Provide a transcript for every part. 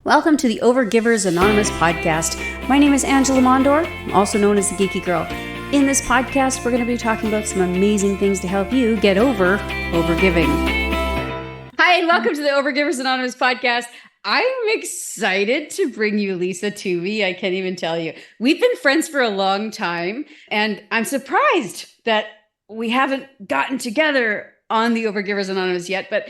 Welcome to the Overgivers Anonymous podcast. My name is Angela Mondor, also known as the Geeky Girl. In this podcast, we're going to be talking about some amazing things to help you get over overgiving. Hi, and welcome to the Overgivers Anonymous podcast. I'm excited to bring you Lisa Toovey. I can't even tell you. We've been friends for a long time, and I'm surprised that we haven't gotten together on the Overgivers Anonymous yet, but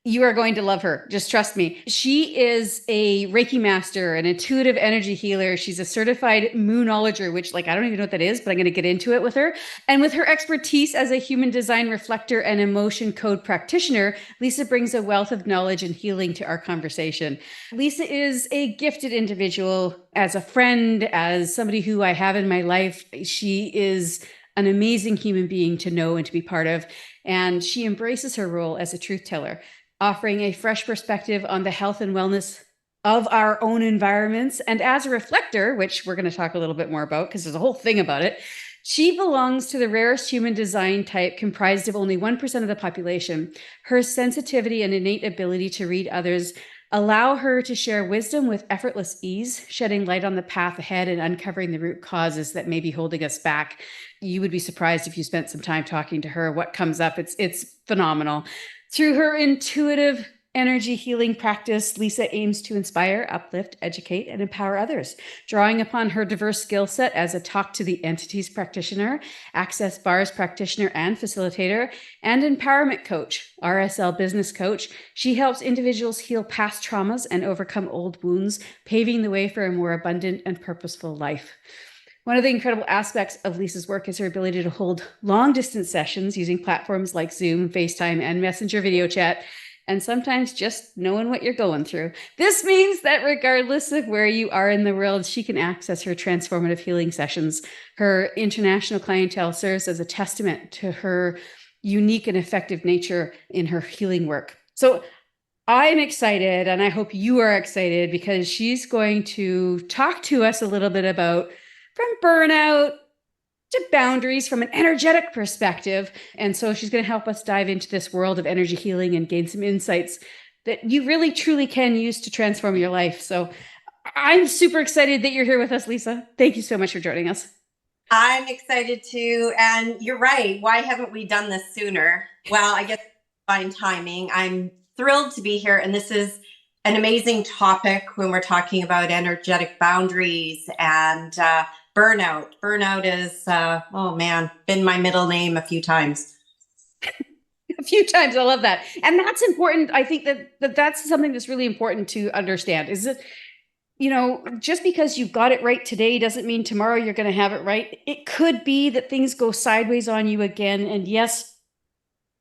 you are going to love her. Just trust me. She is a Reiki Master, an intuitive energy healer. She's a certified moonologer, which I don't even know what that is, but I'm going to get into it with her. And with her expertise as a human design reflector and emotion code practitioner, Lisa brings a wealth of knowledge and healing to our conversation. Lisa is a gifted individual as a friend, as somebody who I have in my life. She is an amazing human being to know and to be part of. And she embraces her role as a truth teller, offering a fresh perspective on the health and wellness of our own environments. And as a reflector, which we're going to talk a little bit more about because there's a whole thing about it, she belongs to the rarest human design type comprised of only 1% of the population. Her sensitivity and innate ability to read others allow her to share wisdom with effortless ease, shedding light on the path ahead and uncovering the root causes that may be holding us back. You would be surprised if you spent some time talking to her. What comes up, it's phenomenal. Through her intuitive energy healing practice, Lisa aims to inspire, uplift, educate, and empower others, drawing upon her diverse skill set as a Talk to the Entities practitioner, Access Bars practitioner and facilitator, and empowerment coach, RSL business coach. She helps individuals heal past traumas and overcome old wounds, paving the way for a more abundant and purposeful life. One of the incredible aspects of Lisa's work is her ability to hold long-distance sessions using platforms like Zoom, FaceTime, and Messenger video chat, and sometimes just knowing what you're going through. This means that regardless of where you are in the world, she can access her transformative healing sessions. Her international clientele serves as a testament to her unique and effective nature in her healing work. So I'm excited, and I hope you are excited, because she's going to talk to us a little bit about from burnout to boundaries from an energetic perspective. And so she's going to help us dive into this world of energy healing and gain some insights that you really, truly can use to transform your life. So I'm super excited that you're here with us, Lisa. Thank you so much for joining us. I'm excited too. And you're right. Why haven't we done this sooner? Well, I guess fine timing. I'm thrilled to be here. And this is an amazing topic when we're talking about energetic boundaries and burnout. Burnout is, been my middle name a few times. A few times. I love that. And that's important. I think that's something that's really important to understand is that, just because you got it right today doesn't mean tomorrow you're going to have it right. It could be that things go sideways on you again. And yes,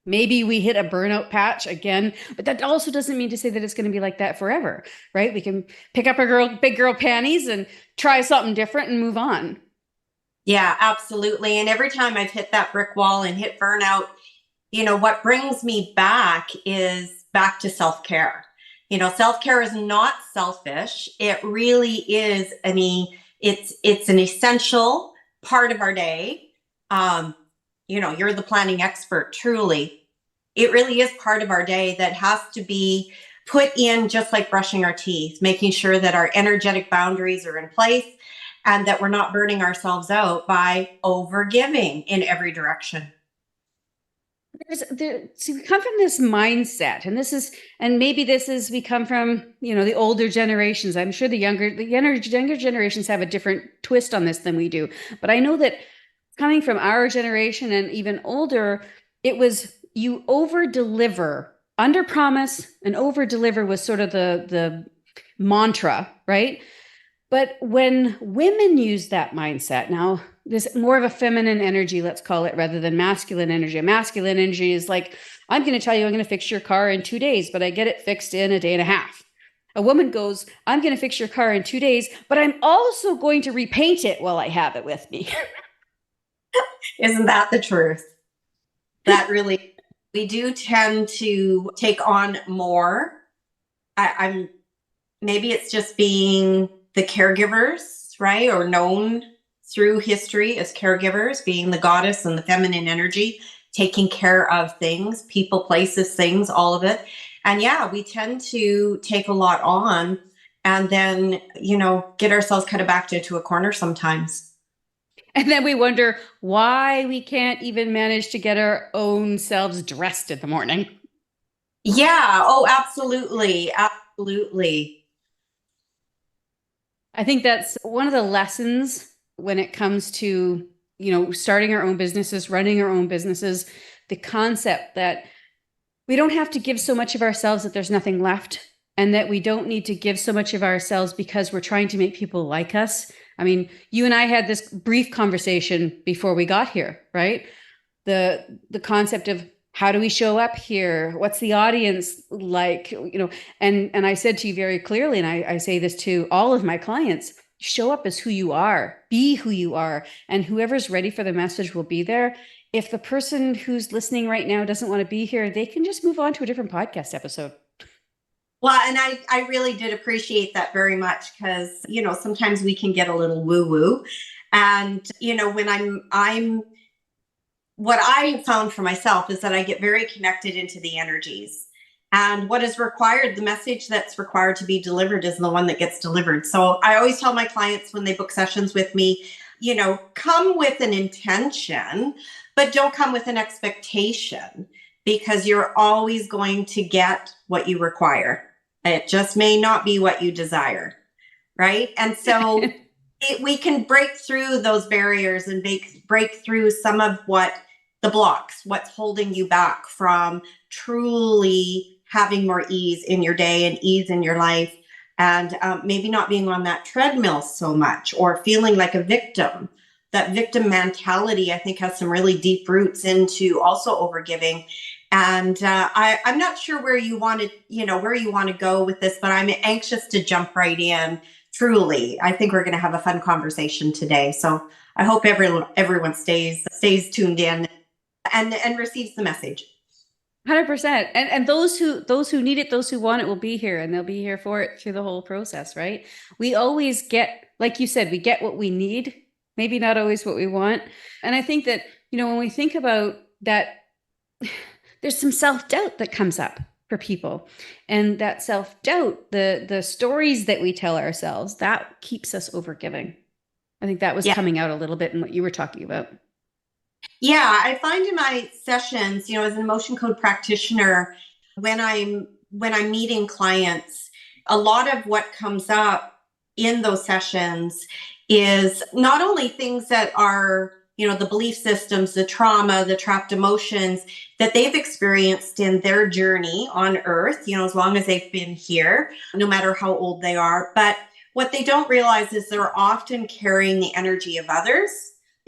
maybe we hit a burnout patch again, but that also doesn't mean to say that it's going to be like that forever, right? We can pick up our big girl panties and try something different and move on. Yeah, absolutely. And every time I've hit that brick wall and hit burnout, what brings me back is back to self-care. Self-care is not selfish. It really is it's an essential part of our day. You're the planning expert, truly. It really is part of our day that has to be put in, just like brushing our teeth, making sure that our energetic boundaries are in place and that we're not burning ourselves out by overgiving in every direction. So we come from this mindset, and maybe we come from, the older generations. I'm sure the younger generations have a different twist on this than we do. But I know that coming from our generation and even older, it was you over-deliver, under-promise, and over-deliver was sort of the mantra, right? But when women use that mindset, now this more of a feminine energy, let's call it, rather than masculine energy. A masculine energy is like, I'm going to tell you I'm going to fix your car in 2 days, but I get it fixed in a day and a half. A woman goes, I'm going to fix your car in 2 days, but I'm also going to repaint it while I have it with me. Isn't that the truth? That really, we do tend to take on more. Maybe it's just being the caregivers, right? Or known through history as caregivers, being the goddess and the feminine energy, taking care of things, people, places, things, all of it. And yeah, we tend to take a lot on and then, get ourselves kind of backed into a corner sometimes. And then we wonder why we can't even manage to get our own selves dressed in the morning. Yeah. Oh, absolutely. Absolutely. I think that's one of the lessons when it comes to, starting our own businesses, running our own businesses, the concept that we don't have to give so much of ourselves that there's nothing left, and that we don't need to give so much of ourselves because we're trying to make people like us. I mean, you and I had this brief conversation before we got here, right? The concept of how do we show up here? What's the audience like? And I said to you very clearly, and I say this to all of my clients, show up as who you are, be who you are, and whoever's ready for the message will be there. If the person who's listening right now doesn't want to be here, they can just move on to a different podcast episode. Well, and I really did appreciate that very much, because, sometimes we can get a little woo woo. And, when what I have found for myself is that I get very connected into the energies. And what is required, the message that's required to be delivered is the one that gets delivered. So I always tell my clients when they book sessions with me, come with an intention, but don't come with an expectation, because you're always going to get what you require. It just may not be what you desire. Right. And so we can break through those barriers and break through some of the blocks, what's holding you back from truly having more ease in your day and ease in your life. And maybe not being on that treadmill so much, or feeling like a victim. That victim mentality, I think, has some really deep roots into also overgiving. And I'm not sure where you want to go with this, but I'm anxious to jump right in. Truly, I think we're going to have a fun conversation today. So I hope everyone stays tuned in and receives the message. 100%. And those who need it, those who want it, will be here, and they'll be here for it through the whole process, right? We always get, like you said, we get what we need, maybe not always what we want. And I think that, when we think about that, there's some self-doubt that comes up for people. And that self-doubt, the stories that we tell ourselves, that keeps us overgiving. I think that was coming out a little bit in what you were talking about. Yeah, I find in my sessions, as an emotion code practitioner, when I'm meeting clients, a lot of what comes up in those sessions is not only things that are, the belief systems, the trauma, the trapped emotions that they've experienced in their journey on earth, as long as they've been here, no matter how old they are. But what they don't realize is they're often carrying the energy of others.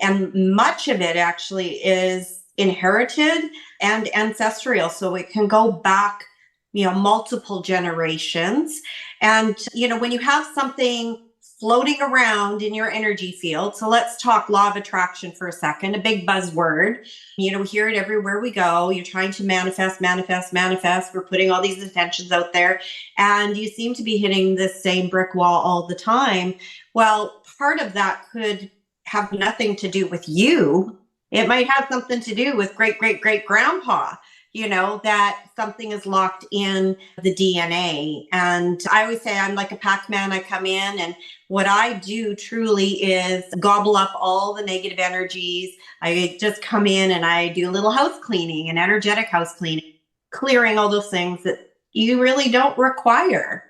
And much of it actually is inherited and ancestral. So it can go back, multiple generations. And, when you have something floating around in your energy field, so let's talk law of attraction for a second, a big buzzword. We hear it everywhere we go. You're trying to manifest, manifest, manifest. We're putting all these intentions out there, and you seem to be hitting the same brick wall all the time. Well, part of that could have nothing to do with you. It might have something to do with great, great, great grandpa, that something is locked in the DNA. And I always say I'm like a Pac-Man. I come in, and what I do truly is gobble up all the negative energies. I just come in and I do a little house cleaning, and energetic house cleaning, clearing all those things that you really don't require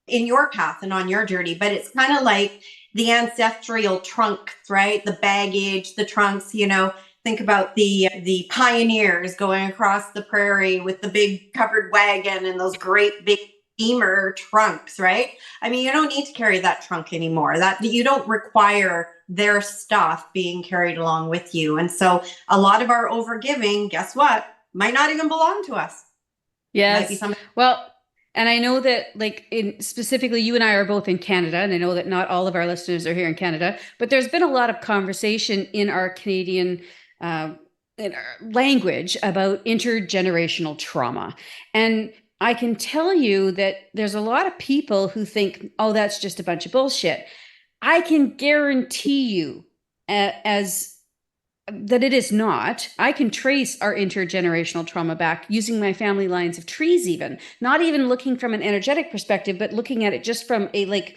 in your path and on your journey. But it's kind of like the ancestral trunks, right? The baggage, the trunks, think about the pioneers going across the prairie with the big covered wagon and those great big steamer trunks, right? I mean, you don't need to carry that trunk anymore. That you don't require their stuff being carried along with you. And so a lot of our overgiving, guess what? Might not even belong to us. Yes. Well, and I know that, like, specifically, you and I are both in Canada, and I know that not all of our listeners are here in Canada, but there's been a lot of conversation in our Canadian in our language about intergenerational trauma. And I can tell you that there's a lot of people who think, oh, that's just a bunch of bullshit. I can guarantee you, as that it is not. I can trace our intergenerational trauma back using my family lines of trees, even not even looking from an energetic perspective, but looking at it just from a like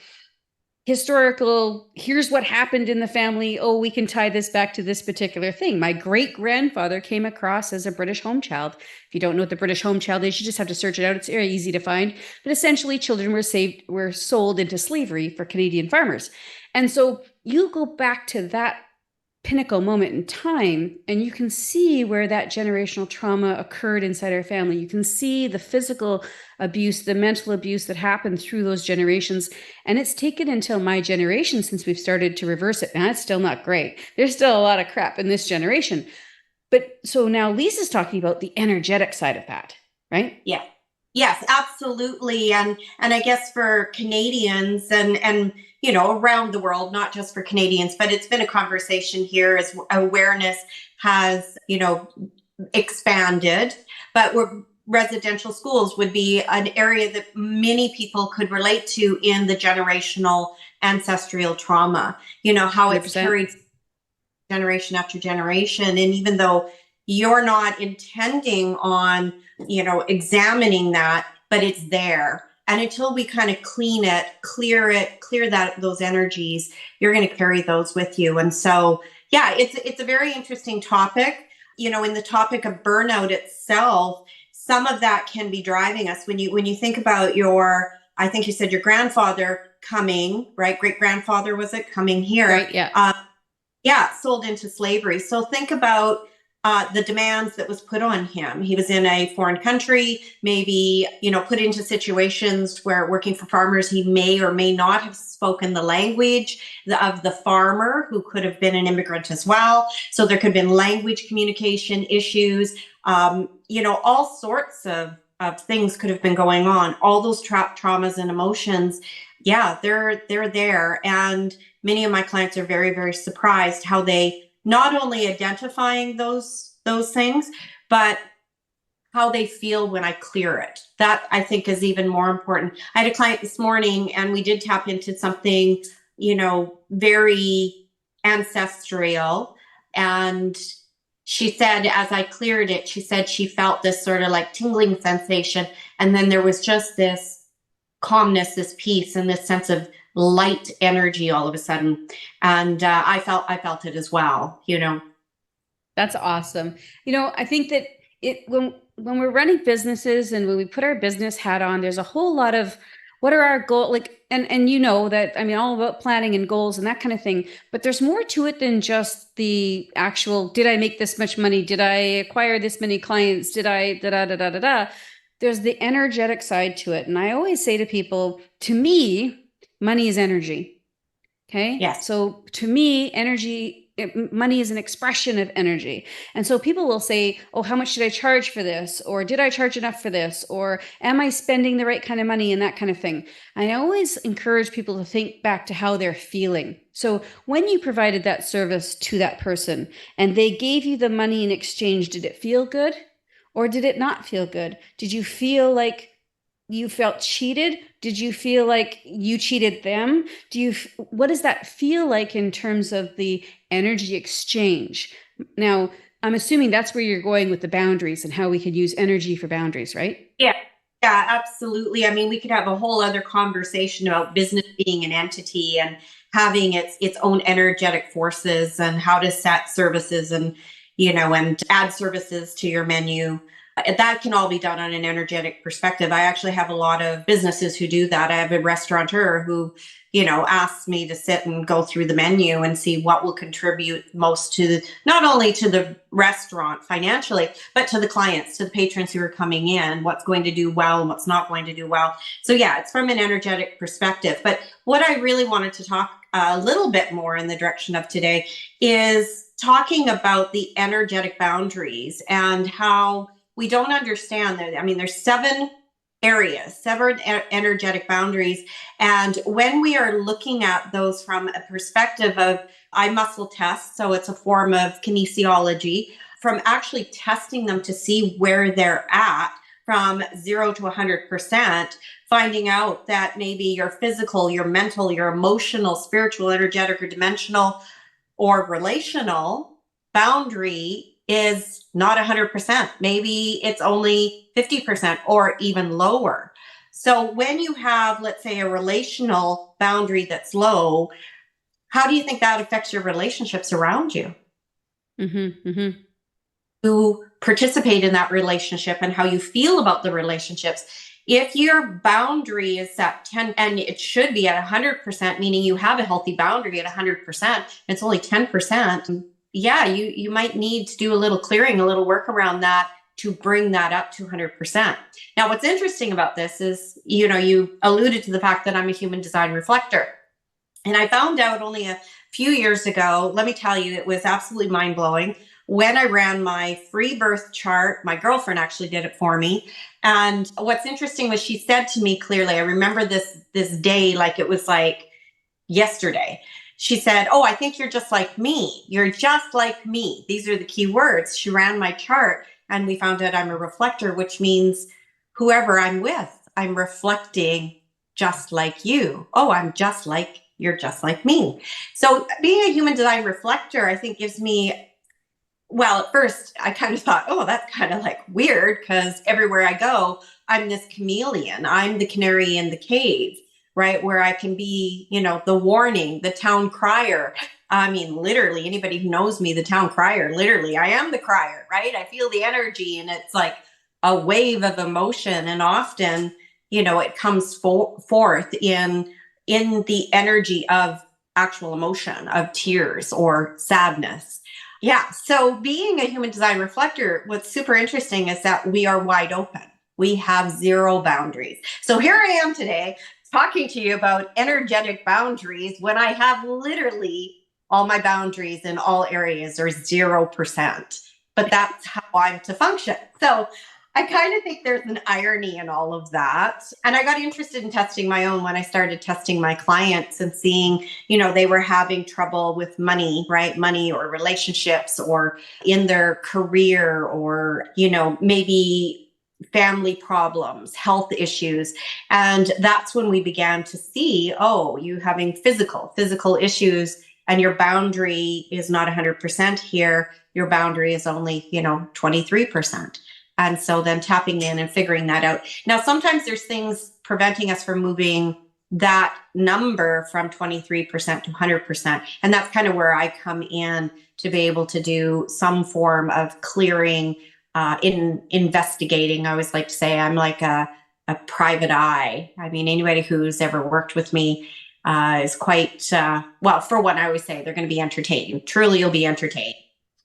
historical, here's what happened in the family. Oh, we can tie this back to this particular thing. My great grandfather came across as a British home child. If you don't know what the British home child is, you just have to search it out. It's very easy to find. But essentially, children were sold into slavery for Canadian farmers. And so you go back to that pinnacle moment in time, and you can see where that generational trauma occurred inside our family. You can see the physical abuse, the mental abuse that happened through those generations. And it's taken until my generation since we've started to reverse it. Now, it's still not great. There's still a lot of crap in this generation. But so now Lisa's talking about the energetic side of that, right? Yeah. Yes, absolutely. And I guess for Canadians and around the world, not just for Canadians, but it's been a conversation here as awareness has, expanded. But residential schools would be an area that many people could relate to in the generational ancestral trauma, how it's 100%. carried generation after generation. And even though you're not intending on, examining that, but it's there. And until we kind of clear those energies, you're going to carry those with you. And so, yeah, it's a very interesting topic. In the topic of burnout itself, some of that can be driving us when you think about I think you said your grandfather coming, right? Great grandfather, was it, coming here? Right. Yeah. Sold into slavery. So think about the demands that was put on him. He was in a foreign country, maybe, put into situations where working for farmers, he may or may not have spoken the language of the farmer, who could have been an immigrant as well. So there could have been language communication issues. All sorts of things could have been going on. All those trapped traumas and emotions, yeah, they're there. And many of my clients are very, very surprised how they not only identifying those things, but how they feel when I clear it. That, I think, is even more important. I had a client this morning and we did tap into something, very ancestral. And she said, as I cleared it, she said she felt this sort of like tingling sensation. And then there was just this calmness, this peace, and this sense of light energy all of a sudden. And I felt it as well, That's awesome. I think that when we're running businesses and when we put our business hat on, there's a whole lot of what are our goals, like, and that, all about planning and goals and that kind of thing, but there's more to it than just the actual, did I make this much money? Did I acquire this many clients? Did I, da, da, da, da, da, da. There's the energetic side to it. And I always say to people, to me, money is energy. Okay. Yes. So to me, money is an expression of energy. And so people will say, oh, how much did I charge for this? Or did I charge enough for this? Or am I spending the right kind of money and that kind of thing? I always encourage people to think back to how they're feeling. So when you provided that service to that person and they gave you the money in exchange, did it feel good? Or did it not feel good? Did you feel like you felt cheated? Did you feel like you cheated them? What does that feel like in terms of the energy exchange? Now, I'm assuming that's where you're going with the boundaries and how we could use energy for boundaries, right? Yeah. Yeah, absolutely. We could have a whole other conversation about business being an entity and having its own energetic forces and how to set services and add services to your menu. That can all be done on an energetic perspective. I actually have a lot of businesses who do that. I have a restaurateur who, asks me to sit and go through the menu and see what will contribute most to not only to the restaurant financially, but to the clients, to the patrons who are coming in, what's going to do well and what's not going to do well. So yeah, it's from an energetic perspective. But what I really wanted to talk a little bit more in the direction of today is talking about the energetic boundaries and how we don't understand that. There's seven energetic boundaries. And when we are looking at those from a perspective of eye muscle test, so it's a form of kinesiology, from actually testing them to see where they're at from 0 to 100%, finding out that maybe your physical, your mental, your emotional, spiritual, energetic, or dimensional, or relational boundary is not 100%. Maybe it's only 50% or even lower. So when you have, let's say, a relational boundary that's low, how do you think that affects your relationships around you? Mm-hmm, mm-hmm. Who participate in that relationship and how you feel about the relationships. If your boundary is at 10, and it should be at 100%, meaning you have a healthy boundary at 100%, it's only 10%. Yeah, you might need to do a little clearing, a little work around that to bring that up to 100%. Now, what's interesting about this is, you alluded to the fact that I'm a human design reflector. And I found out only a few years ago, let me tell you, it was absolutely mind-blowing. When I ran my free birth chart, my girlfriend actually did it for me. And what's interesting was she said to me clearly, I remember this day like it was like yesterday. She said, "Oh, I think you're just like me. You're just like me." These are the key words. She ran my chart and we found out I'm a reflector, which means whoever I'm with, I'm reflecting just like you. Oh, you're just like me. So being a human design reflector, I think gives me, well, at first I kind of thought, oh, that's kind of like weird because everywhere I go, I'm this chameleon. I'm the canary in the cave, right? Where I can be, the warning, the town crier. I mean, literally, anybody who knows me, the town crier, literally, I am the crier, right? I feel the energy and it's like a wave of emotion. And often, it comes forth in the energy of actual emotion, of tears or sadness. Yeah. So being a human design reflector, what's super interesting is that we are wide open. We have zero boundaries. So here I am today talking to you about energetic boundaries when I have literally all my boundaries in all areas are 0%. But that's how I'm to function. So I kind of think there's an irony in all of that. And I got interested in testing my own when I started testing my clients and seeing, they were having trouble with money, right? Money or relationships or in their career or, maybe family problems, health issues. And that's when we began to see, oh, you having physical issues and your boundary is not 100% here. Your boundary is only, 23%. And so then tapping in and figuring that out. Now, sometimes there's things preventing us from moving that number from 23% to 100%. And that's kind of where I come in to be able to do some form of clearing, in investigating. I always like to say I'm like a private eye. I mean, anybody who's ever worked with me is quite, well, for one, I always say they're going to be entertained. Truly, you'll be entertained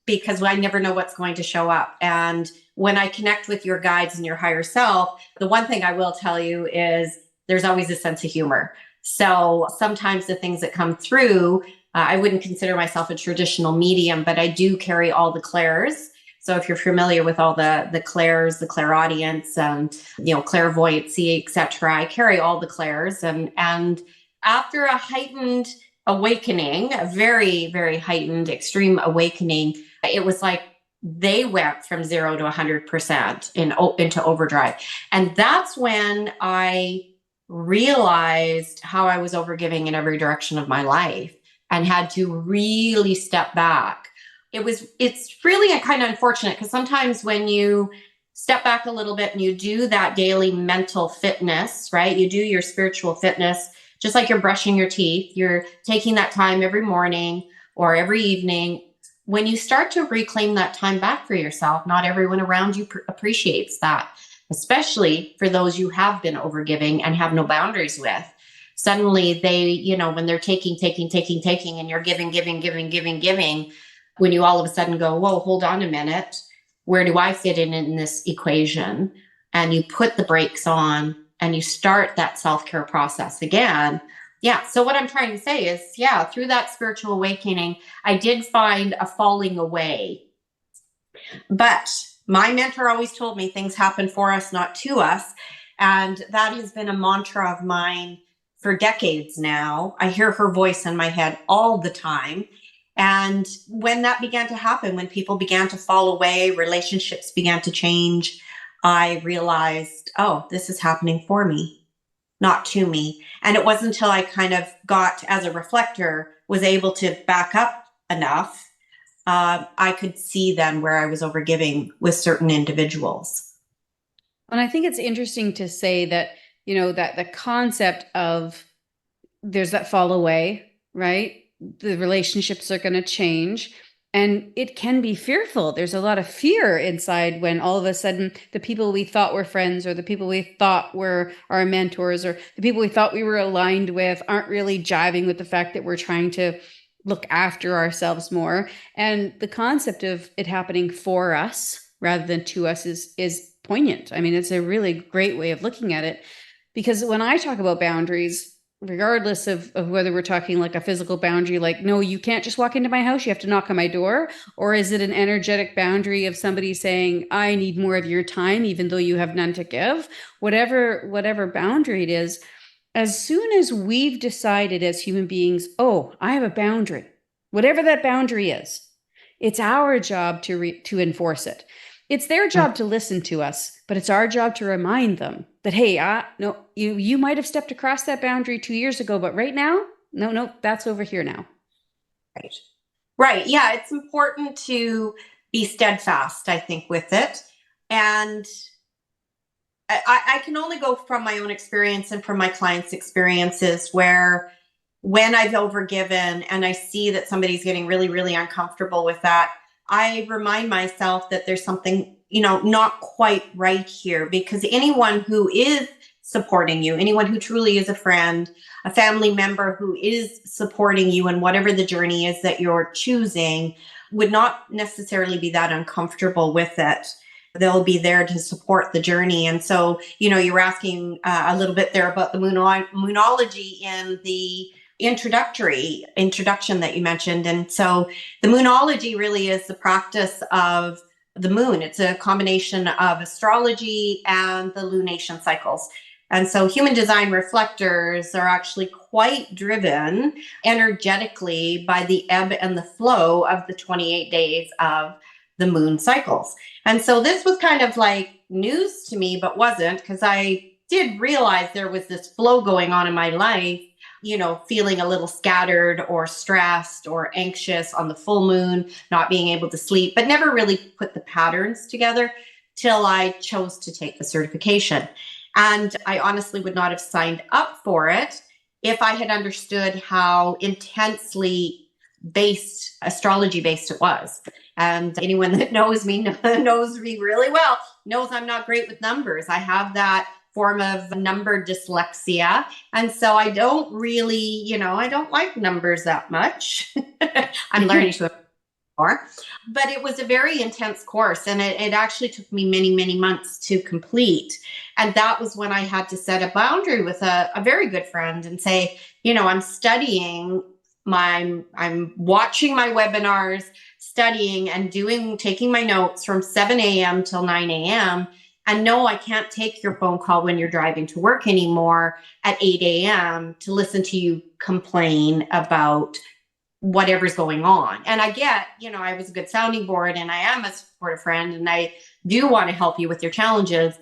because I never know what's going to show up. And when I connect with your guides and your higher self, the one thing I will tell you is there's always a sense of humor. So sometimes the things that come through, I wouldn't consider myself a traditional medium, but I do carry all the clairs. So if you're familiar with all the clairs, the clairaudience, clairvoyancy, etc., I carry all the clairs. And after a heightened awakening, a very, very heightened, extreme awakening, it was like they went from 0 to 100% into overdrive. And that's when I realized how I was overgiving in every direction of my life and had to really step back. It's really a kind of unfortunate because sometimes when you step back a little bit and you do that daily mental fitness, right? You do your spiritual fitness, just like you're brushing your teeth, you're taking that time every morning or every evening. When you start to reclaim that time back for yourself, not everyone around you appreciates that, especially for those you have been overgiving and have no boundaries with. Suddenly they, when they're taking, and you're giving, when you all of a sudden go, whoa, hold on a minute. Where do I fit in this equation? And you put the brakes on and you start that self-care process again. Yeah. So what I'm trying to say is, through that spiritual awakening, I did find a falling away. But my mentor always told me things happen for us, not to us. And that has been a mantra of mine for decades now. I hear her voice in my head all the time. And when that began to happen, when people began to fall away, relationships began to change, I realized, oh, this is happening for me, not to me. And it wasn't until I kind of got, as a reflector, was able to back up enough I could see then where I was overgiving with certain individuals. And I think it's interesting to say that, that the concept of there's that fall away, right? The relationships are going to change. And it can be fearful. There's a lot of fear inside when all of a sudden the people we thought were friends, or the people we thought were our mentors, or the people we thought we were aligned with aren't really jiving with the fact that we're trying to look after ourselves more. And the concept of it happening for us rather than to us is poignant. I mean, it's a really great way of looking at it, because when I talk about boundaries, regardless of whether we're talking like a physical boundary, like, no, you can't just walk into my house, you have to knock on my door, or is it an energetic boundary of somebody saying, I need more of your time, even though you have none to give, whatever boundary it is, as soon as we've decided as human beings, oh, I have a boundary, whatever that boundary is, it's our job to enforce it. It's their job to listen to us, but it's our job to remind them that, hey, no, you might have stepped across that boundary 2 years ago, but right now, no, that's over here now. Right. Yeah, it's important to be steadfast, I think, with it. And I can only go from my own experience and from my clients' experiences, where when I've overgiven and I see that somebody's getting really, really uncomfortable with that, I remind myself that there's something, not quite right here, because anyone who is supporting you, anyone who truly is a friend, a family member who is supporting you in whatever the journey is that you're choosing, would not necessarily be that uncomfortable with it. They'll be there to support the journey. And so, you were asking a little bit there about the moonology in the introduction that you mentioned. And so the moonology really is the practice of the moon. It's a combination of astrology and the lunation cycles. And so human design reflectors are actually quite driven energetically by the ebb and the flow of the 28 days of the moon cycles. And so this was kind of like news to me, but wasn't, because I did realize there was this flow going on in my life, feeling a little scattered or stressed or anxious on the full moon, not being able to sleep, but never really put the patterns together till I chose to take the certification. And I honestly would not have signed up for it if I had understood how intensely astrology based it was. And anyone that knows me really well knows I'm not great with numbers. I have that form of number dyslexia. And so I don't really, I don't like numbers that much. I'm learning to more. But it was a very intense course, and it actually took me many, many months to complete. And that was when I had to set a boundary with a very good friend and say, I'm studying, I'm watching my webinars, studying and taking my notes from 7 a.m. till 9 a.m. And no, I can't take your phone call when you're driving to work anymore at 8 a.m. to listen to you complain about whatever's going on. And I get, I was a good sounding board, and I am a supportive friend, and I do want to help you with your challenges.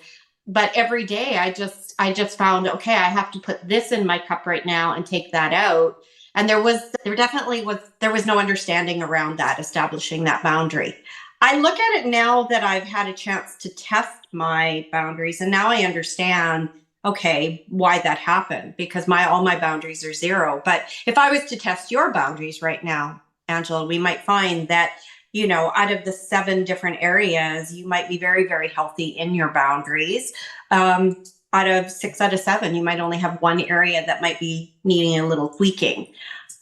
But every day I just found, okay, I have to put this in my cup right now and take that out. And there was no understanding around that, establishing that boundary. I look at it now that I've had a chance to test my boundaries, and now I understand, okay, why that happened, because all my boundaries are 0. But if I was to test your boundaries right now, Angela, we might find that, out of the 7 different areas, you might be very, very healthy in your boundaries. Out of 6 out of 7, you might only have 1 area that might be needing a little tweaking.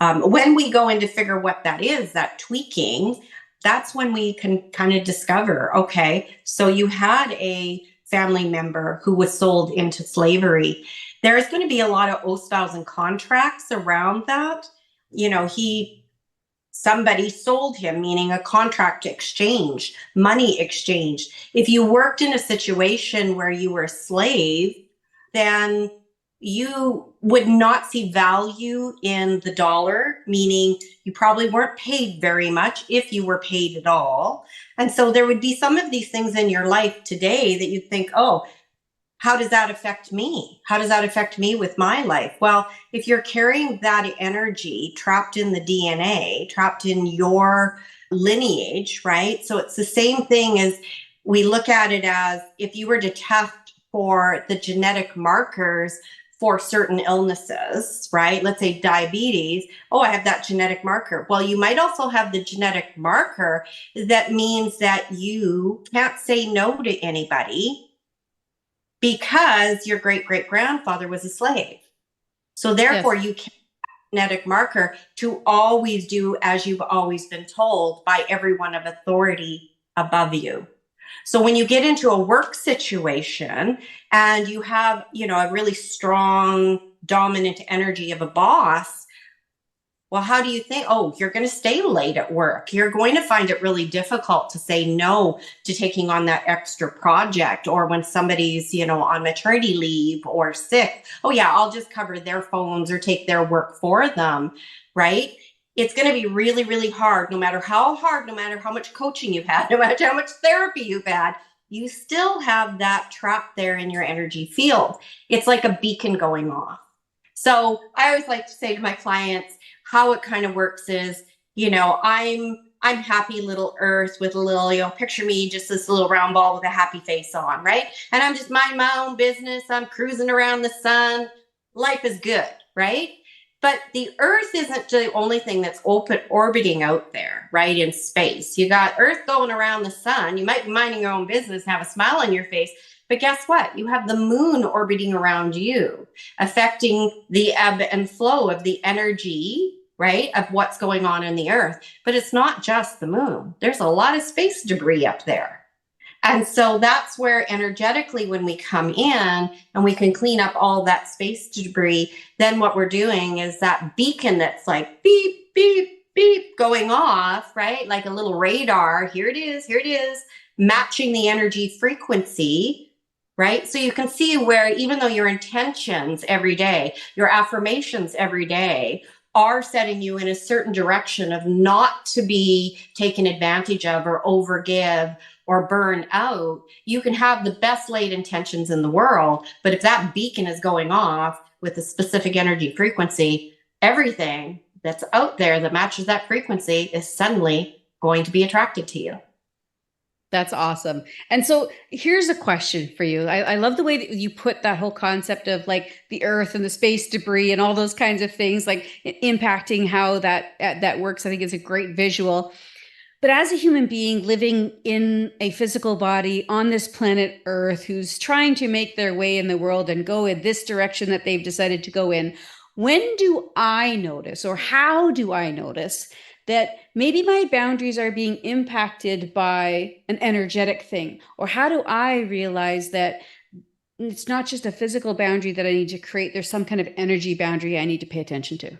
When we go in to figure what that is, that tweaking, that's when we can kind of discover, okay, so you had a family member who was sold into slavery. There's going to be a lot of oaths, vows, and contracts around that. Somebody sold him, meaning a contract exchange, money exchange. If you worked in a situation where you were a slave, then you would not see value in the dollar, meaning you probably weren't paid very much if you were paid at all. And so there would be some of these things in your life today that you'd think, oh, how does that affect me? How does that affect me with my life? Well, if you're carrying that energy trapped in the DNA, trapped in your lineage, right? So it's the same thing as we look at it as if you were to test for the genetic markers for certain illnesses, right? Let's say diabetes. Oh, I have that genetic marker. Well, you might also have the genetic marker that means that you can't say no to anybody because your great great grandfather was a slave. So therefore, you can't genetic marker to always do as you've always been told by everyone of authority above you. So when you get into a work situation and you have, a really strong, dominant energy of a boss, well, how do you think? Oh, you're going to stay late at work. You're going to find it really difficult to say no to taking on that extra project. Or when somebody's, on maternity leave or sick, oh yeah, I'll just cover their phones or take their work for them, right? It's going to be really, really hard, no matter how much coaching you've had, no matter how much therapy you've had, you still have that trap there in your energy field. It's like a beacon going off. So I always like to say to my clients, how it kind of works is, I'm happy little earth with a little, picture me just this little round ball with a happy face on, right? And I'm just minding my own business. I'm cruising around the sun. Life is good, right? But the earth isn't the only thing that's orbiting out there, right, in space. You got earth going around the sun. You might be minding your own business, have a smile on your face. But guess what? You have the moon orbiting around you, affecting the ebb and flow of the energy, right, of what's going on in the earth. But it's not just the moon. There's a lot of space debris up there. And so that's where energetically, when we come in and we can clean up all that space debris, then what we're doing is that beacon that's like beep, beep, beep going off, right? Like a little radar. Here it is, matching the energy frequency, right? So you can see where even though your intentions every day, your affirmations every day are setting you in a certain direction of not to be taken advantage of or overgive or burn out, you can have the best laid intentions in the world. But if that beacon is going off with a specific energy frequency, everything that's out there that matches that frequency is suddenly going to be attracted to you. That's awesome. And so here's a question for you. I love the way that you put that whole concept of like the earth and the space debris and all those kinds of things, like impacting how that works. I think it's a great visual. But as a human being living in a physical body on this planet Earth, who's trying to make their way in the world and go in this direction that they've decided to go in, when do I notice, or how do I notice that maybe my boundaries are being impacted by an energetic thing? Or how do I realize that it's not just a physical boundary that I need to create, there's some kind of energy boundary I need to pay attention to?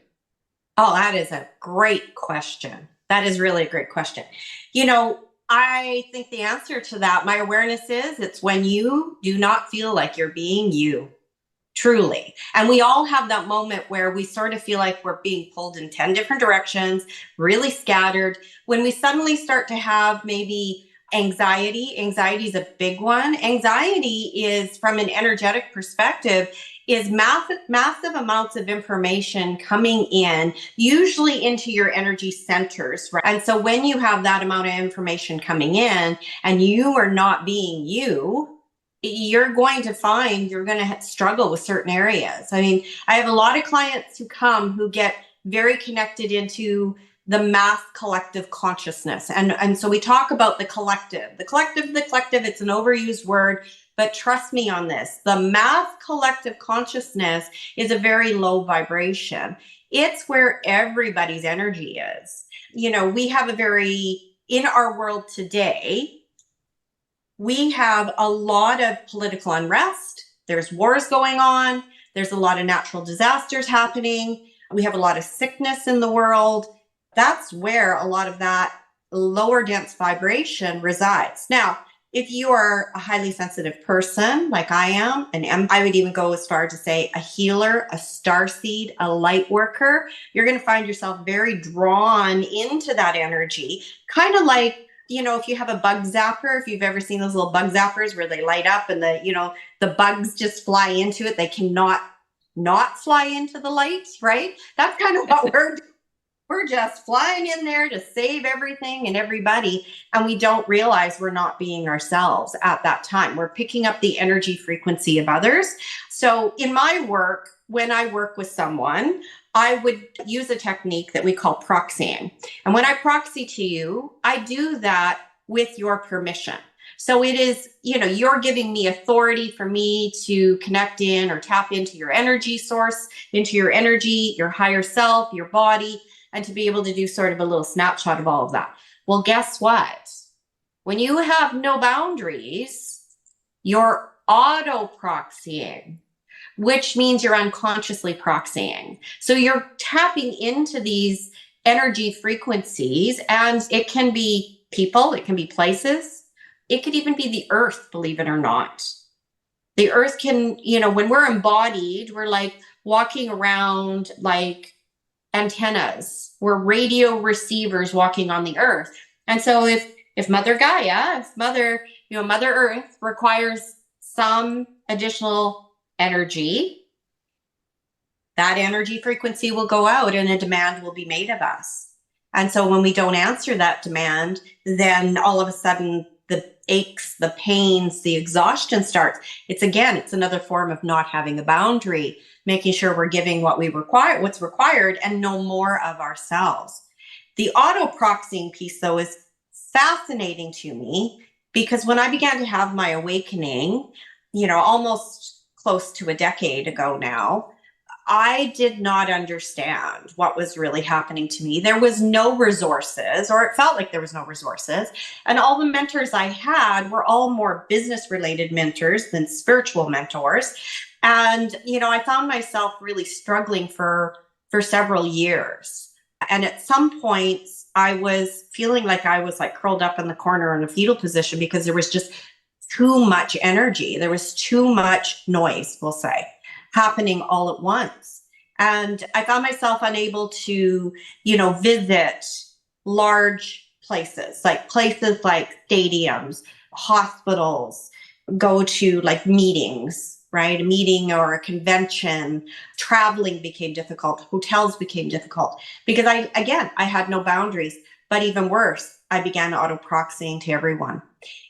Oh, that is a great question. That is really a great question. I think the answer to that, my awareness is it's when you do not feel like you're being you, truly. And we all have that moment where we sort of feel like we're being pulled in 10 different directions, really scattered. When we suddenly start to have maybe anxiety is a big one. Anxiety is, from an energetic perspective, is massive amounts of information coming in, usually into your energy centers, right? And so when you have that amount of information coming in and you are not being you, you're going to find you're going to struggle with certain areas. I mean, I have a lot of clients who get very connected into the mass collective consciousness. And so we talk about the collective, it's an overused word. But trust me on this, the mass collective consciousness is a very low vibration. It's where everybody's energy is. We have in our world today, we have a lot of political unrest. There's wars going on. There's a lot of natural disasters happening. We have a lot of sickness in the world. That's where a lot of that lower dense vibration resides. Now, if you are a highly sensitive person like I am, and I would even go as far to say a healer, a starseed, a light worker, you're going to find yourself very drawn into that energy. Kind of like, if you have a bug zapper, if you've ever seen those little bug zappers where they light up and the bugs just fly into it. They cannot not fly into the lights, right? That's kind of what we're doing. We're just flying in there to save everything and everybody. And we don't realize we're not being ourselves at that time. We're picking up the energy frequency of others. So in my work, when I work with someone, I would use a technique that we call proxying. And when I proxy to you, I do that with your permission. So it is, you're giving me authority for me to connect in or tap into your energy source, into your energy, your higher self, your body, and to be able to do sort of a little snapshot of all of that. Well, guess what? When you have no boundaries, you're auto proxying, which means you're unconsciously proxying. So you're tapping into these energy frequencies, and it can be people, it can be places, it could even be the earth, believe it or not. The earth can, when we're embodied, we're like walking around like antennas. We're radio receivers walking on the earth. And so if Mother Gaia, Mother Earth requires some additional energy, that energy frequency will go out and a demand will be made of us. And so when we don't answer that demand, then all of a sudden the aches, the pains, the exhaustion starts. It's another form of not having a boundary, making sure we're giving what's required and no more of ourselves. The auto proxying piece, though, is fascinating to me because when I began to have my awakening, almost close to a decade ago now, I did not understand what was really happening to me. There was no resources, or it felt like there was no resources. And all the mentors I had were all more business related mentors than spiritual mentors. And, I found myself really struggling for several years. And at some points I was feeling like I was like curled up in the corner in a fetal position because there was just too much energy. There was too much noise, we'll say, happening all at once. And I found myself unable to, visit large places like stadiums, hospitals, go to like meetings, right? A meeting or a convention. Traveling became difficult. Hotels became difficult because I had no boundaries. But even worse, I began auto-proxying to everyone.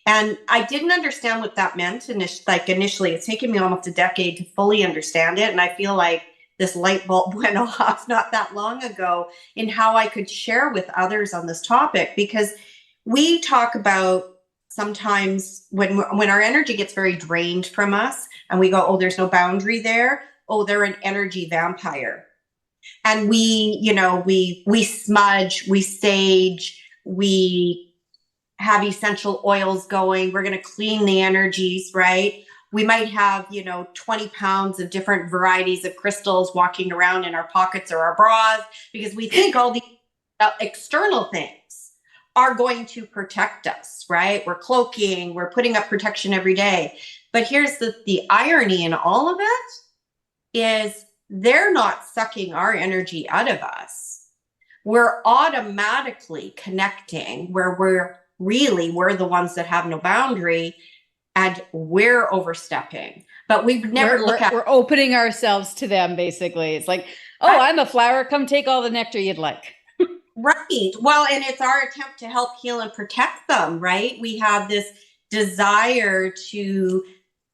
And I didn't understand what that meant. Initially, it's taken me almost a decade to fully understand it. And I feel like this light bulb went off not that long ago in how I could share with others on this topic, because we talk about sometimes when our energy gets very drained from us and we go, oh, there's no boundary there. Oh, they're an energy vampire. And we smudge, we sage, we have essential oils going. We're going to clean the energies, right? We might have, 20 pounds of different varieties of crystals walking around in our pockets or our bras because we think all these external things are going to protect us, right? We're cloaking, we're putting up protection every day. But here's the irony in all of it is they're not sucking our energy out of us. We're automatically connecting where we're the ones that have no boundary and we're overstepping. But we've never we're opening ourselves to them, basically. It's like, oh, right. I'm a flower. Come take all the nectar you'd like. Right. Well, and it's our attempt to help heal and protect them, right? We have this desire to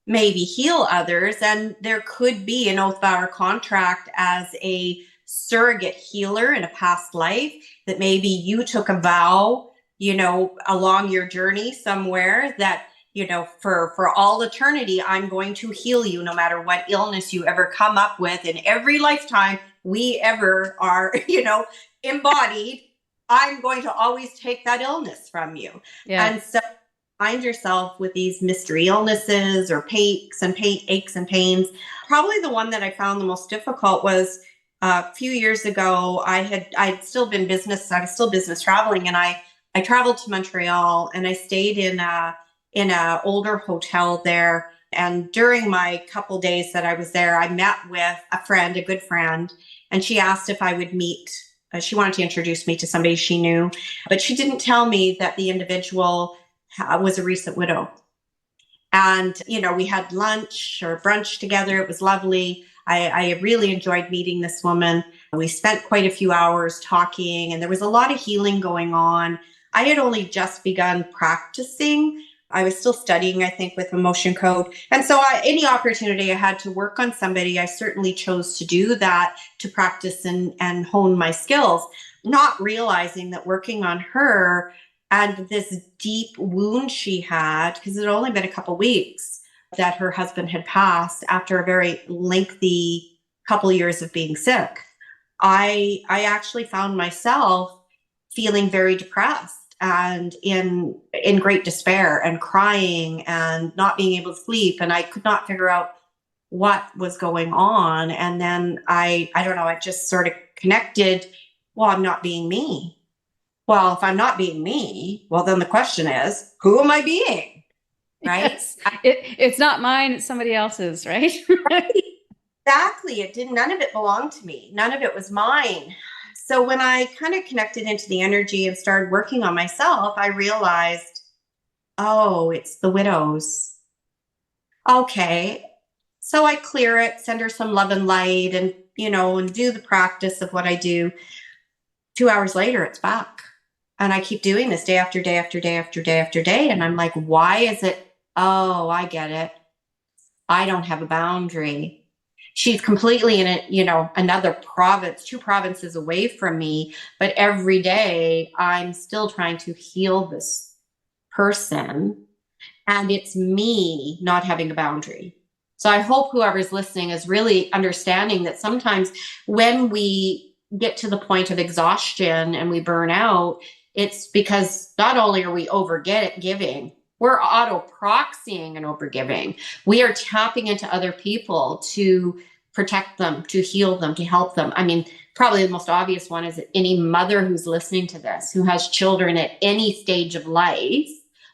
maybe heal others, and there could be an oath, vow, or contract as a surrogate healer in a past life that maybe you took a vow, along your journey somewhere that, for all eternity, I'm going to heal you no matter what illness you ever come up with in every lifetime we ever are, embodied. I'm going to always take that illness from you. Yeah. And so find yourself with these mystery illnesses or aches and pains. Probably the one that I found the most difficult was a few years ago. I'd still been business traveling, and I traveled to Montreal and I stayed in a older hotel there. And during my couple days that I was there, I met with a good friend, and she asked if I would meet. She wanted to introduce me to somebody she knew, but she didn't tell me that the individual was a recent widow. And, we had lunch or brunch together. It was lovely. I really enjoyed meeting this woman. We spent quite a few hours talking, and there was a lot of healing going on. I had only just begun practicing. I was still studying, I think, with emotion code. And so any opportunity I had to work on somebody, I certainly chose to do that, to practice and hone my skills, not realizing that working on her and this deep wound she had, because it had only been a couple weeks that her husband had passed after a very lengthy couple years of being sick. I actually found myself feeling very depressed and in great despair and crying and not being able to sleep, and I could not figure out what was going on. And then I don't know, I just sort of connected, well, I'm not being me. Well, if I'm not being me, well, then the question is, who am I being? Right? Yes. It's not mine, it's somebody else's, right? Right. Exactly. None of it belonged to me. None of it was mine. So when I kind of connected into the energy and started working on myself, I realized, oh, it's the widows. Okay. So I clear it, send her some love and light, and, and do the practice of what I do. 2 hours later, it's back. And I keep doing this day after day after day after day after day. And I'm like, why is it? Oh, I get it. I don't have a boundary. She's completely in another province, 2 provinces away from me. But every day I'm still trying to heal this person. And it's me not having a boundary. So I hope whoever's listening is really understanding that sometimes when we get to the point of exhaustion and we burn out, it's because not only are we giving, we're auto-proxying and overgiving. We are tapping into other people to protect them, to heal them, to help them. I mean, probably the most obvious one is any mother who's listening to this, who has children at any stage of life,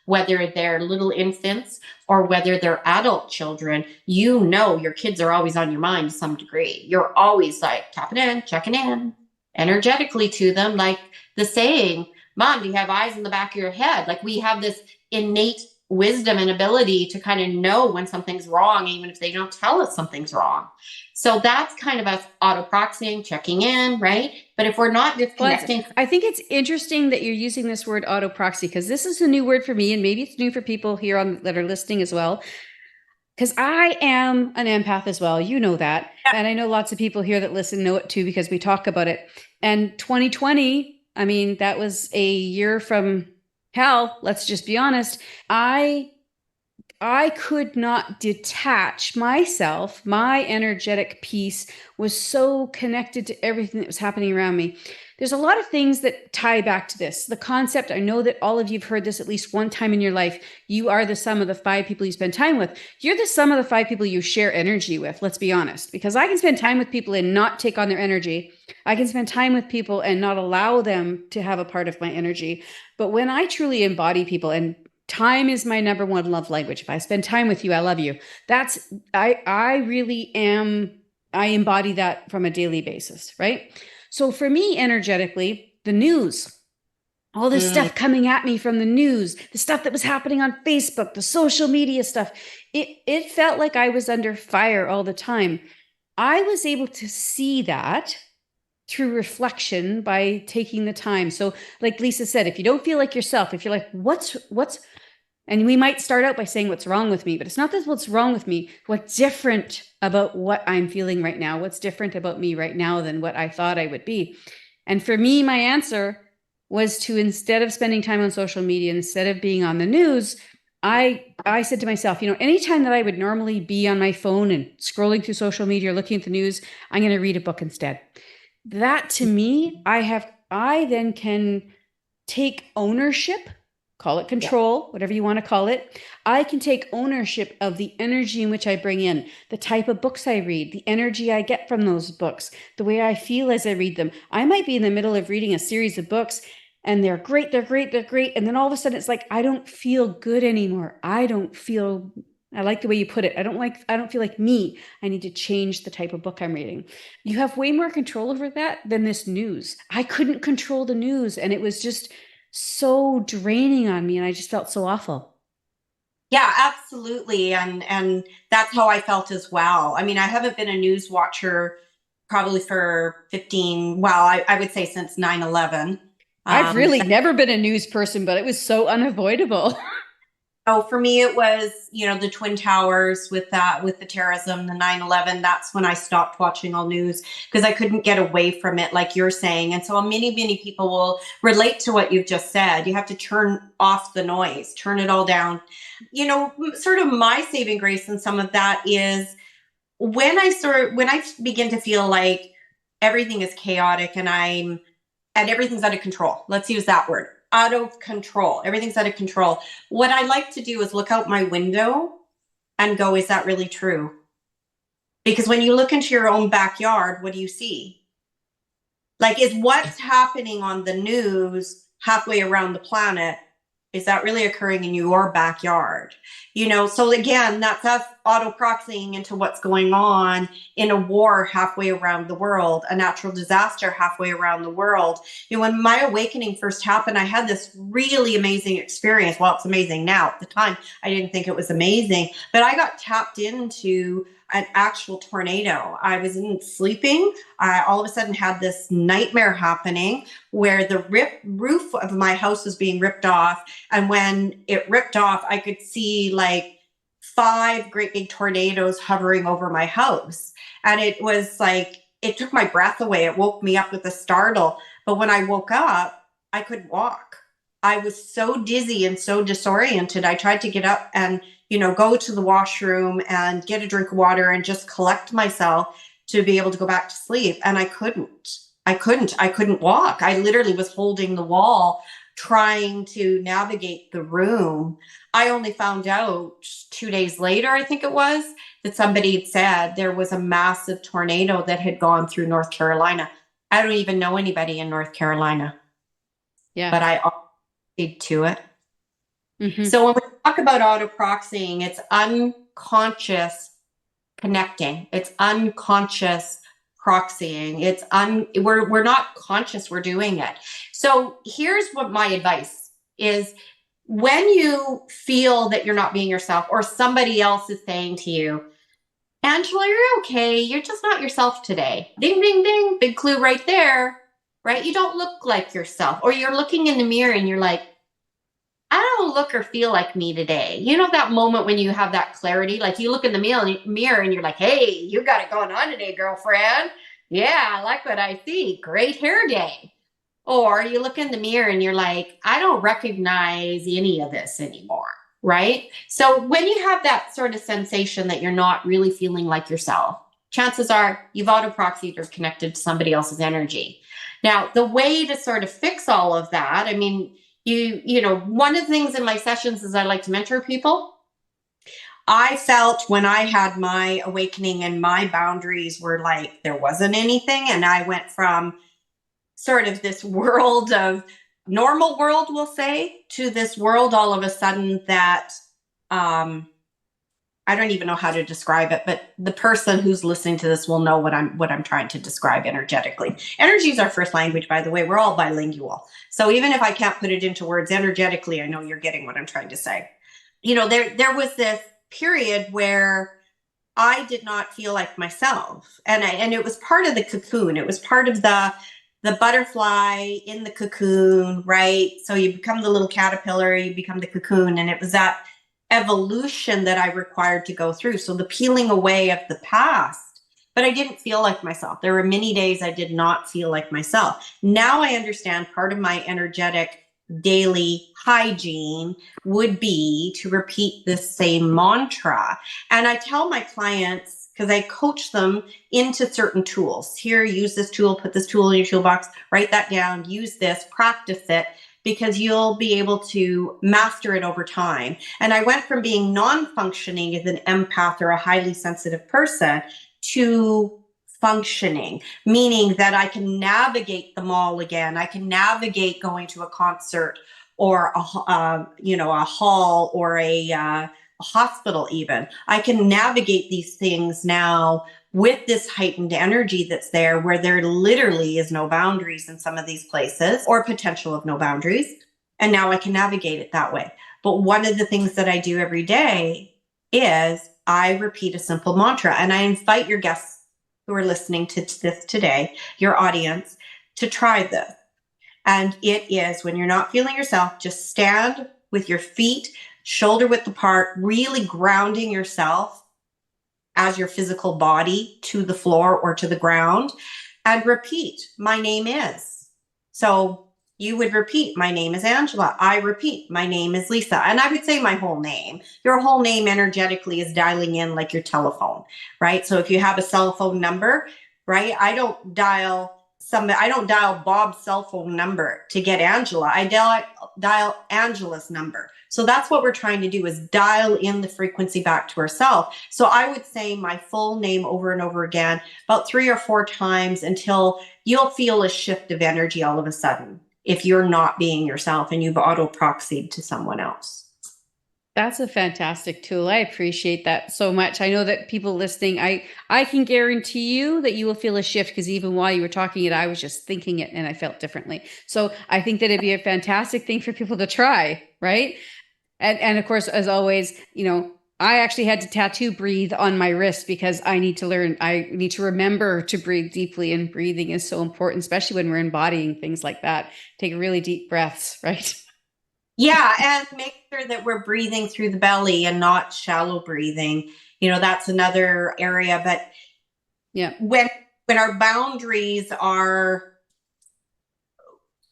whether they're little infants or whether they're adult children, your kids are always on your mind to some degree. You're always like tapping in, checking in energetically to them. Like the saying, Mom, do you have eyes in the back of your head? Like we have this innate wisdom and ability to kind of know when something's wrong, even if they don't tell us something's wrong. So that's kind of us auto-proxying, checking in, right? But if we're not disconnecting. Well, I think it's interesting that you're using this word auto-proxy, because this is a new word for me, and maybe it's new for people here that are listening as well. Because I am an empath as well. You know that. And I know lots of people here that listen know it too, because we talk about it. And 2020, I mean, that was a year from hell. Let's just be honest. I could not detach myself. My energetic piece was so connected to everything that was happening around me. There's a lot of things that tie back to this. The concept, I know that all of you have heard this at least one time in your life. You are the sum of the 5 people you spend time with. You're the sum of the 5 people you share energy with, let's be honest. Because I can spend time with people and not take on their energy. I can spend time with people and not allow them to have a part of my energy. But when I truly embody people, and time is my number one love language. If I spend time with you, I love you. I really am, I embody that from a daily basis, right? So for me, energetically, the news, all this stuff coming at me from the news, the stuff that was happening on Facebook, the social media stuff, it felt like I was under fire all the time. I was able to see that through reflection by taking the time. So like Lisa said, if you don't feel like yourself, if you're like, what's, and we might start out by saying what's wrong with me, but it's not that what's wrong with me, what's different about what I'm feeling right now, what's different about me right now than what I thought I would be. And for me, my answer was to, instead of spending time on social media, instead of being on the news, I said to myself, anytime that I would normally be on my phone and scrolling through social media or looking at the news, I'm going to read a book instead. That to me, I then can take ownership, call it control, whatever you want to call it. I can take ownership of the energy in which I bring in, the type of books I read, the energy I get from those books, the way I feel as I read them. I might be in the middle of reading a series of books and they're great. And then all of a sudden it's like, I don't feel good anymore. I like the way you put it. I don't feel like me. I need to change the type of book I'm reading. You have way more control over that than this news. I couldn't control the news, and it was just so draining on me, and I just felt so awful. Yeah, absolutely. And that's how I felt as well. I mean, I haven't been a news watcher probably for 15, well, I would say since 9/11. I've really never been a news person, but it was so unavoidable. Oh, for me, it was, the Twin Towers with the terrorism, the 9/11. That's when I stopped watching all news because I couldn't get away from it, like you're saying. And so many, many people will relate to what you've just said. You have to turn off the noise, turn it all down. Sort of my saving grace in some of that is when I begin to feel like everything is chaotic and everything's out of control. Let's use that word. Out of control. Everything's out of control. What I like to do is look out my window and go, is that really true? Because when you look into your own backyard, what do you see? Like, is what's happening on the news halfway around the planet, is that really occurring in your backyard? So again, that's us auto-proxying into what's going on in a war halfway around the world, a natural disaster halfway around the world. When my awakening first happened, I had this really amazing experience. Well, it's amazing now. At the time, I didn't think it was amazing, but I got tapped into an actual tornado. I was sleeping. I all of a sudden had this nightmare happening where the roof of my house was being ripped off. And when it ripped off, I could see like 5 great big tornadoes hovering over my house. And it was like, it took my breath away. It woke me up with a startle. But when I woke up, I couldn't walk. I was so dizzy and so disoriented. I tried to get up and go to the washroom and get a drink of water and just collect myself to be able to go back to sleep. And I couldn't walk. I literally was holding the wall, trying to navigate the room. I only found out 2 days later, I think it was, that somebody had said there was a massive tornado that had gone through North Carolina. I don't even know anybody in North Carolina. Yeah. But I did to it. Mm-hmm. So when we talk about auto-proxying, it's unconscious connecting. It's unconscious proxying. We're not conscious we're doing it. So here's what my advice is. When you feel that you're not being yourself or somebody else is saying to you, Angela, you're okay. You're just not yourself today. Ding, ding, ding. Big clue right there, right? You don't look like yourself. Or you're looking in the mirror and you're like, I don't look or feel like me today. That moment when you have that clarity, like you look in the mirror and you're like, hey, you got it going on today, girlfriend. Yeah, I like what I see. Great hair day. Or you look in the mirror and you're like, I don't recognize any of this anymore, right? So when you have that sort of sensation that you're not really feeling like yourself, chances are you've auto-proxied or connected to somebody else's energy. Now, the way to sort of fix all of that, I mean, one of the things in my sessions is I like to mentor people. I felt when I had my awakening and my boundaries were like, there wasn't anything. And I went from sort of this world of normal world, we'll say, to this world all of a sudden that, I don't even know how to describe it, but the person who's listening to this will know what I'm trying to describe energetically. Energy is our first language, by the way. We're all bilingual. So even if I can't put it into words energetically, I know you're getting what I'm trying to say. There was this period where I did not feel like myself. And it was part of the cocoon. It was part of the butterfly in the cocoon, right? So you become the little caterpillar, you become the cocoon. And it was that evolution that I required to go through. So the peeling away of the past, but I didn't feel like myself. There were many days I did not feel like myself. Now I understand part of my energetic daily hygiene would be to repeat this same mantra. And I tell my clients, because I coach them into certain tools. Here, use this tool, put this tool in your toolbox, write that down, use this, practice it, because you'll be able to master it over time. And I went from being non-functioning as an empath or a highly sensitive person to functioning, meaning that I can navigate the mall again. I can navigate going to a concert or a hall or a hospital even. I can navigate these things now with this heightened energy that's there, where there literally is no boundaries in some of these places, or potential of no boundaries. And now I can navigate it that way. But one of the things that I do every day is I repeat a simple mantra, and I invite your guests who are listening to this today, your audience, to try this. And it is when you're not feeling yourself, just stand with your feet shoulder width apart, really grounding yourself as your physical body to the floor or to the ground, and repeat, my name is. So you would repeat, my name is Angela. I repeat, my name is Lisa. And I would say my whole name. Your whole name energetically is dialing in like your telephone, right? So if you have a cell phone number, right? I don't dial Bob's cell phone number to get Angela. I dial Angela's number. So that's what we're trying to do, is dial in the frequency back to ourselves. So I would say my full name over and over again, about 3 or 4 times, until you'll feel a shift of energy all of a sudden, if you're not being yourself and you've auto-proxied to someone else. That's a fantastic tool. I appreciate that so much. I know that people listening, I can guarantee you that you will feel a shift, because even while you were talking it, I was just thinking it and I felt differently. So I think that it'd be a fantastic thing for people to try, right? And of course, as always, I actually had to tattoo breathe on my wrist, because I need to remember to breathe deeply, and breathing is so important, especially when we're embodying things like that. Take really deep breaths, right? Yeah, and make sure that we're breathing through the belly and not shallow breathing. That's another area. But yeah, when our boundaries are,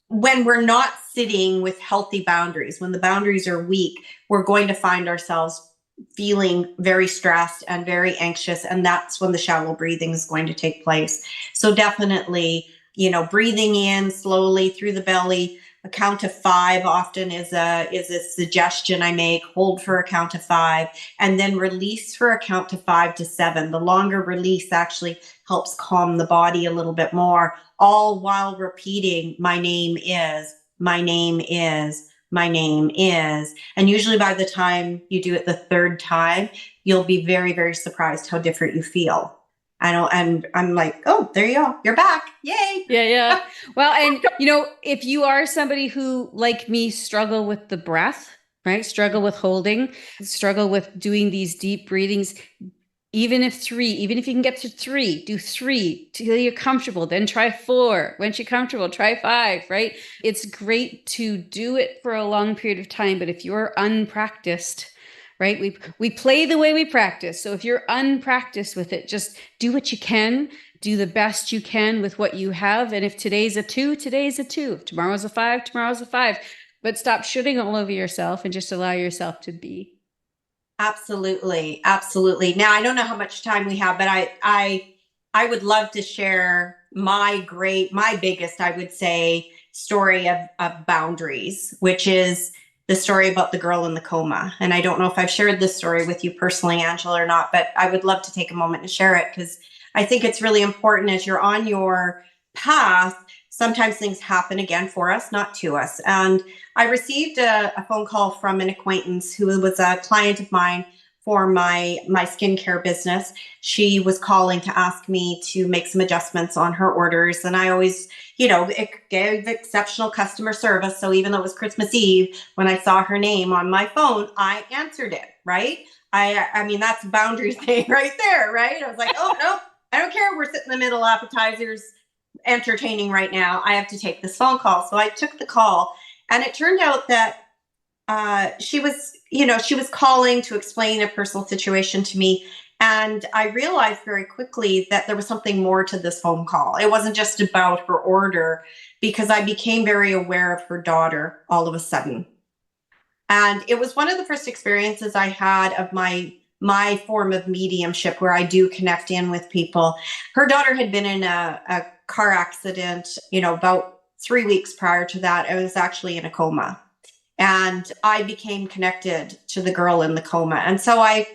when we're not sitting with healthy boundaries, when the boundaries are weak, we're going to find ourselves feeling very stressed and very anxious. And that's when the shallow breathing is going to take place. So definitely, breathing in slowly through the belly. A count of 5 often is a suggestion I make. Hold for a count of 5, and then release for a count of 5 to 7. The longer release actually helps calm the body a little bit more, all while repeating, my name is, my name is, my name is. And usually by the time you do it the 3rd time, you'll be very, very surprised how different you feel. I know, and I'm like, oh, there you go. You're back. Yay. Yeah. Well, and if you are somebody who, like me, struggle with the breath, right? Struggle with holding, struggle with doing these deep breathings, even if you can get to 3, do 3 till you're comfortable, then try 4. Once you're comfortable, try 5, right? It's great to do it for a long period of time, but if you're unpracticed, right? We play the way we practice. So if you're unpracticed with it, just do what you can, do the best you can with what you have. And if today's a 2, today's a 2. If tomorrow's a 5, tomorrow's a 5. But stop shooting all over yourself and just allow yourself to be. Absolutely. Absolutely. Now, I don't know how much time we have, but I would love to share my biggest, I would say, story of boundaries, which is the story about the girl in the coma. And I don't know if I've shared this story with you personally, Angela, or not, but I would love to take a moment to share it, because I think it's really important as you're on your path. Sometimes things happen again for us, not to us. And I received a phone call from an acquaintance who was a client of mine for my skincare business. She was calling to ask me to make some adjustments on her orders. And I always, it gave exceptional customer service. So even though it was Christmas Eve, when I saw her name on my phone, I answered it, right? I mean, that's a boundary thing right there, right? I was like, oh, no, I don't care. We're sitting in the middle, appetizers, entertaining right now. I have to take this phone call. So I took the call, and it turned out that she was calling to explain a personal situation to me. And I realized very quickly that there was something more to this phone call. It wasn't just about her order, because I became very aware of her daughter all of a sudden. And it was one of the first experiences I had of my form of mediumship, where I do connect in with people. Her daughter had been in a car accident, about 3 weeks prior to that. I was actually in a coma, and I became connected to the girl in the coma. And so I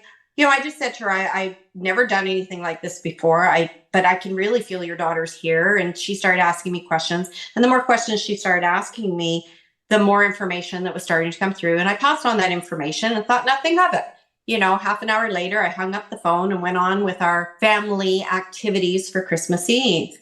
just said to her, I've never done anything like this before, but I can really feel your daughter's here. And she started asking me questions. And the more questions she started asking me, the more information that was starting to come through. And I passed on that information and thought nothing of it. Half an hour later, I hung up the phone and went on with our family activities for Christmas Eve.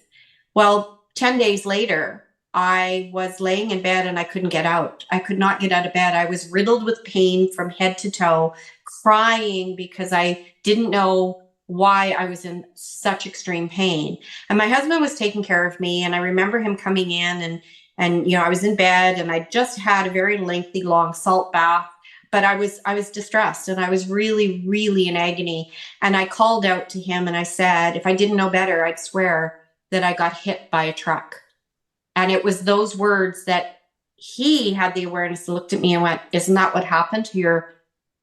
Well, 10 days later, I was laying in bed and I couldn't get out. I could not get out of bed. I was riddled with pain from head to toe, crying because I didn't know why I was in such extreme pain. And my husband was taking care of me. And I remember him coming in and I was in bed and I just had a very lengthy, long salt bath, but I was distressed and I was really, really in agony. And I called out to him and I said, if I didn't know better, I'd swear that I got hit by a truck. And it was those words that he had the awareness, looked at me and went, isn't that what happened to your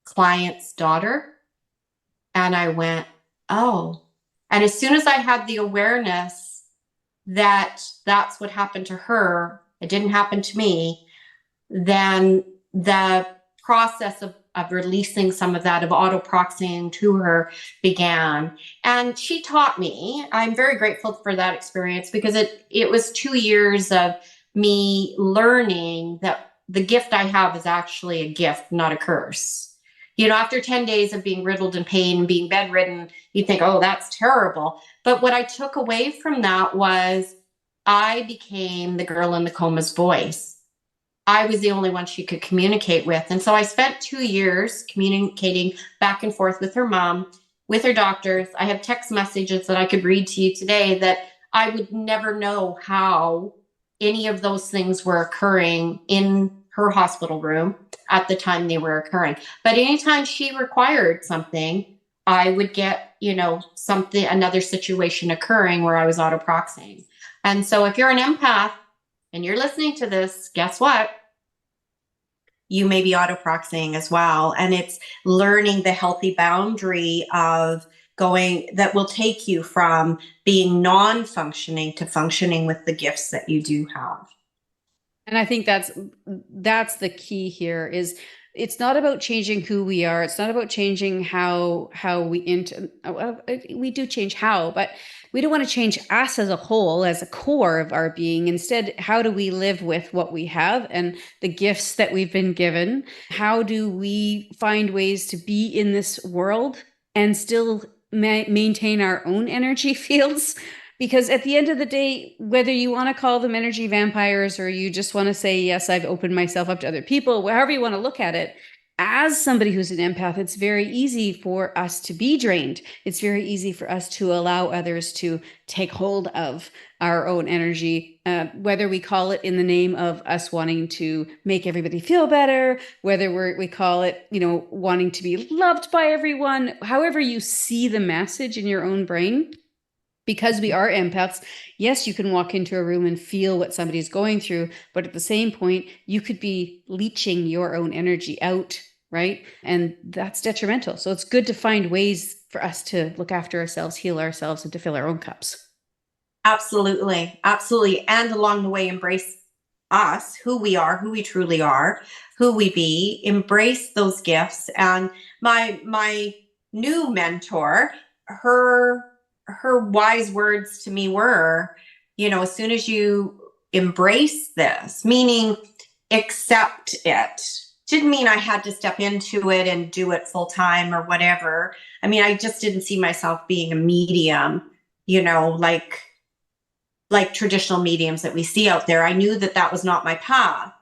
client's daughter? And I went, oh. And as soon as I had the awareness that that's what happened to her, it didn't happen to me, then the process of releasing some of that, of auto-proxying to her began. And she taught me, I'm very grateful for that experience, because it was 2 years of me learning that the gift I have is actually a gift, not a curse. After 10 days of being riddled in pain, being bedridden, you think, oh, that's terrible. But what I took away from that was I became the girl in the coma's voice. I was the only one she could communicate with. And so I spent 2 years communicating back and forth with her mom, with her doctors. I have text messages that I could read to you today that I would never know how any of those things were occurring in her hospital room at the time they were occurring. But anytime she required something, I would get, another situation occurring where I was auto-proxying. And so if you're an empath and you're listening to this, guess what? You may be auto-proxying as well. And it's learning the healthy boundary of going that will take you from being non-functioning to functioning with the gifts that you do have. And I think that's the key here. Is it's not about changing who we are. It's not about changing how we do change how, but we don't want to change us as a whole, as a core of our being. Instead, how do we live with what we have and the gifts that we've been given? How do we find ways to be in this world and still maintain our own energy fields? Because at the end of the day, whether you want to call them energy vampires or you just want to say, yes, I've opened myself up to other people, however you want to look at it, as somebody who's an empath, it's very easy for us to be drained. It's very easy for us to allow others to take hold of our own energy, whether we call it in the name of us wanting to make everybody feel better, whether we call it, wanting to be loved by everyone, however you see the message in your own brain. Because we are empaths, yes, you can walk into a room and feel what somebody's going through, but at the same point, you could be leaching your own energy out, right? And that's detrimental. So it's good to find ways for us to look after ourselves, heal ourselves, and to fill our own cups. Absolutely. Absolutely. And along the way, embrace us, who we are, who we truly are, who we be, embrace those gifts. And my new mentor, her wise words to me were, as soon as you embrace this, meaning accept it, didn't mean I had to step into it and do it full time or whatever. I mean, I just didn't see myself being a medium, like traditional mediums that we see out there. I knew that was not my path.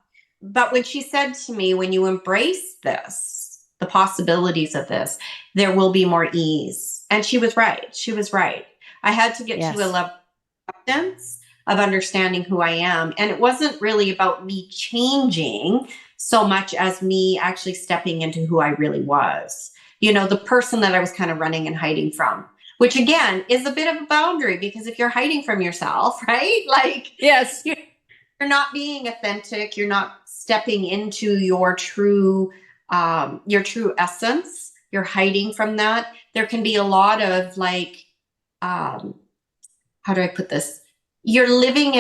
But when she said to me, when you embrace this, the possibilities of this, there will be more ease. And she was right. She was right. I had to get to a level of acceptance, of understanding who I am. And it wasn't really about me changing so much as me actually stepping into who I really was. The person that I was kind of running and hiding from, which again is a bit of a boundary, because if you're hiding from yourself, right? Like, yes, you're not being authentic. You're not stepping into your true essence. You're hiding from that. There can be a lot of how do I put this? You're living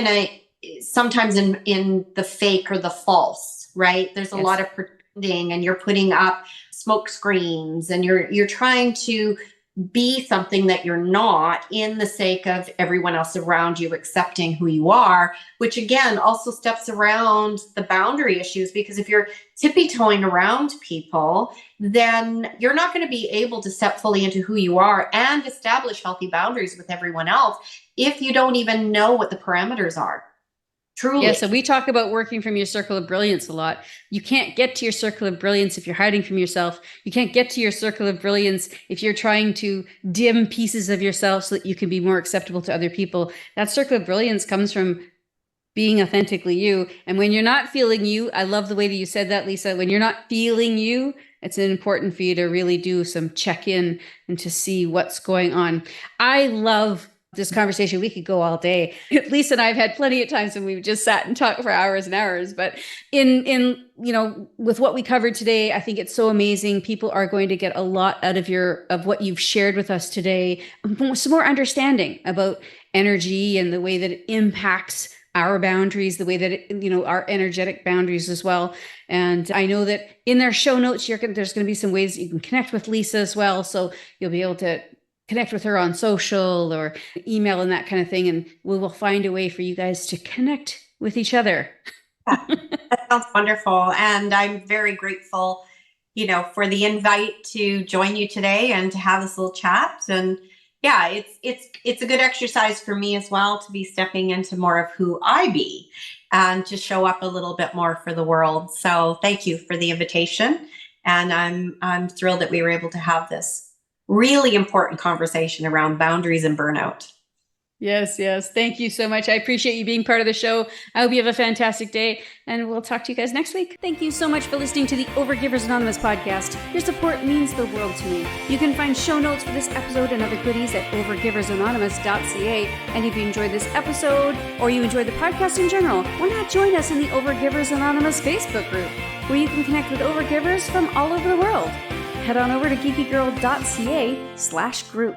sometimes in the fake or the false, right? There's a lot of pretending, and you're putting up smoke screens, and you're trying to be something that you're not, in the sake of everyone else around you accepting who you are, which again also steps around the boundary issues, because if you're tippy-toeing around people, then you're not going to be able to step fully into who you are and establish healthy boundaries with everyone else if you don't even know what the parameters are. Truly. Yeah, so we talk about working from your circle of brilliance a lot. You can't get to your circle of brilliance if you're hiding from yourself. You can't get to your circle of brilliance if you're trying to dim pieces of yourself so that you can be more acceptable to other people. That circle of brilliance comes from being authentically you. And when you're not feeling you, I love the way that you said that, Lisa, when you're not feeling you, it's important for you to really do some check-in and to see what's going on. I love this conversation. We could go all day. Lisa and I have had plenty of times when we've just sat and talked for hours and hours, but in with what we covered today, I think it's so amazing. People are going to get a lot out of what you've shared with us today. Some more understanding about energy and the way that it impacts our boundaries, the way that our energetic boundaries as well. And I know that in their show notes, there's going to be some ways that you can connect with Lisa as well. So you'll be able to connect with her on social or email and that kind of thing. And we will find a way for you guys to connect with each other. Yeah, that sounds wonderful. And I'm very grateful, for the invite to join you today and to have this little chat. And yeah, it's a good exercise for me as well to be stepping into more of who I be and to show up a little bit more for the world. So thank you for the invitation. And I'm thrilled that we were able to have this really important conversation around boundaries and burnout. Yes. Thank you so much. I appreciate you being part of the show. I hope you have a fantastic day, and we'll talk to you guys next week. Thank you so much for listening to the Overgivers Anonymous podcast. Your support means the world to me. You can find show notes for this episode and other goodies at overgiversanonymous.ca. And if you enjoyed this episode or you enjoyed the podcast in general, why not join us in the Overgivers Anonymous Facebook group, where you can connect with overgivers from all over the world. Head on over to geekygirl.ca/group.